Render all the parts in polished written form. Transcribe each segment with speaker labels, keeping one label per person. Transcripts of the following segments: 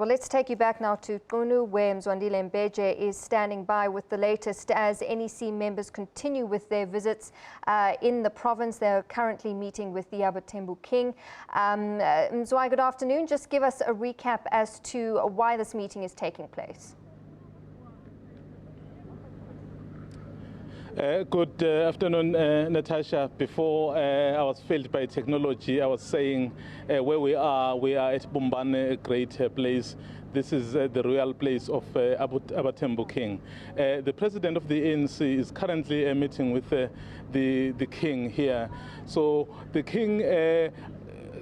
Speaker 1: Well, let's take you back now to Qunu, where Mzwandile Mbeje is standing by with the latest as NEC members continue with their visits in the province. They're currently meeting with the Abathembu King. Mzwa, good afternoon. Just give us a recap as to why this meeting is taking place.
Speaker 2: Good afternoon, Natasha. Before I was failed by technology, I was saying where we are at Bumbane, a great place. This is the royal place of Abathembu King. The president of the ANC is currently meeting with the king here. So the king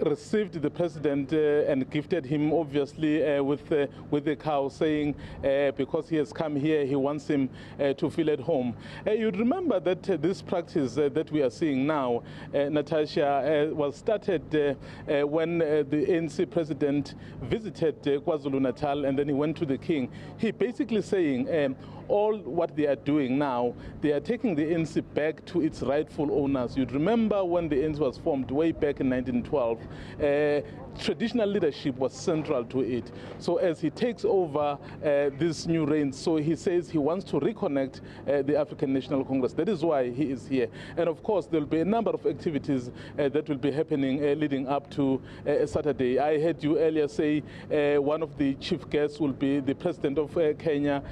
Speaker 2: received the president and gifted him obviously with the cow, saying because he has come here, he wants him to feel at home. You'd remember that this practice that we are seeing now, Natasha, was started when the ANC president visited KwaZulu-Natal, and then he went to the king. He basically saying all what they are doing now, they are taking the ANC back to its rightful owners. You'd remember when the ANC was formed way back in 1912, traditional leadership was central to it. So as he takes over this new reign, so he says he wants to reconnect the African National Congress. That is why he is here. And of course, there will be a number of activities that will be happening leading up to Saturday. I heard you earlier say one of the chief guests will be the president of Kenya,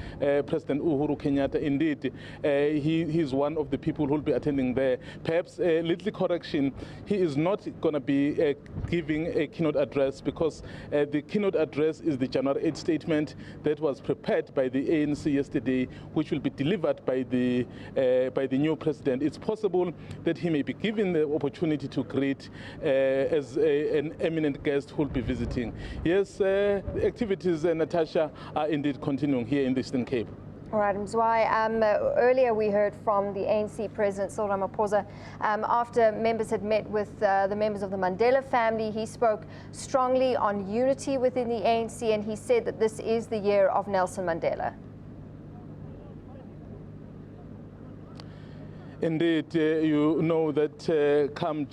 Speaker 2: President Uhuru Kenyatta. Indeed, he's one of the people who will be attending there. Perhaps a little correction, he is not going to be giving a keynote address, because the keynote address is the January 8th statement that was prepared by the ANC yesterday, which will be delivered by the new president. It's possible that he may be given the opportunity to greet as an eminent guest who will be visiting. Yes, activities, Natasha, are indeed continuing here in the Eastern Cape.
Speaker 1: All right, Mzwai, earlier we heard from the ANC President Cyril Ramaphosa after members had met with the members of the Mandela family. He spoke strongly on unity within the ANC, and he said that this is the year of Nelson Mandela.
Speaker 2: Indeed, you know that come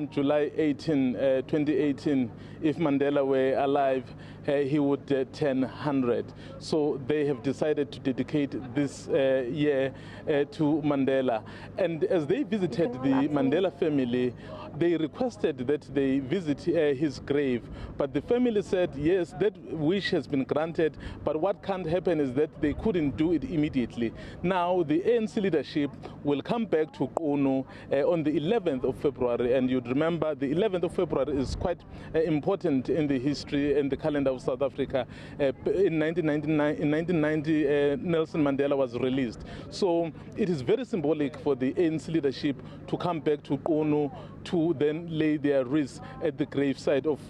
Speaker 2: July 18, 2018, if Mandela were alive, he would turn 100. So they have decided to dedicate this year to Mandela. And as they visited the Mandela family, they requested that they visit his grave. But the family said, yes, that wish has been granted, but what can't happen is that they couldn't do it immediately. Now, the ANC leadership will come back to Qunu on the 11th of February. And you'd remember the 11th of February is quite important in the history and the calendar of South Africa. In 1990, Nelson Mandela was released. So it is very symbolic for the ANC leadership to come back to Qunu to then lay their wreaths at the gravesite of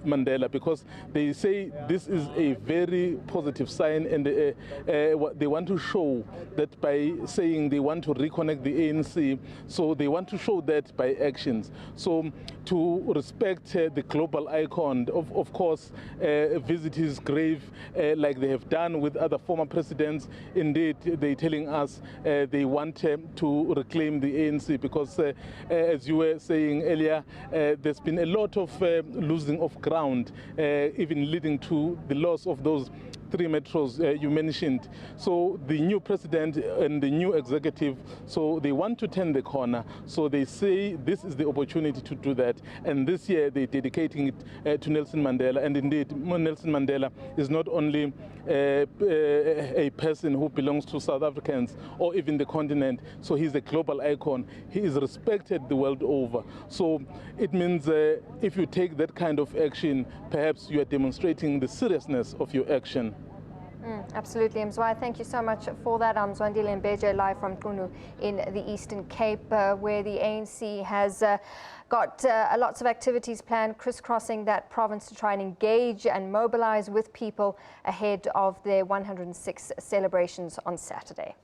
Speaker 2: Mandela, because they say this is a very positive sign, and they want to show that by saying they want to reconnect the ANC, so they want to show that by actions. So to respect the global icon, of course, visit his grave like they have done with other former presidents. Indeed, they're telling us they want to reclaim the ANC, because as you were saying earlier, there's been a lot of losing of ground, even leading to the loss of those 3 metros you mentioned. So the new president and the new executive, so they want to turn the corner. So they say this is the opportunity to do that. And this year they're dedicating it to Nelson Mandela. And indeed, Nelson Mandela is not only a person who belongs to South Africans or even the continent. So he's a global icon. He is respected the world over. So it means if you take that kind of action, perhaps you are demonstrating the seriousness of your action.
Speaker 1: Absolutely, Mzwai. Thank you so much for that. I'm Mzwandile Mbeje, live from Qunu in the Eastern Cape, where the ANC has got lots of activities planned, crisscrossing that province to try and engage and mobilize with people ahead of their 106 celebrations on Saturday.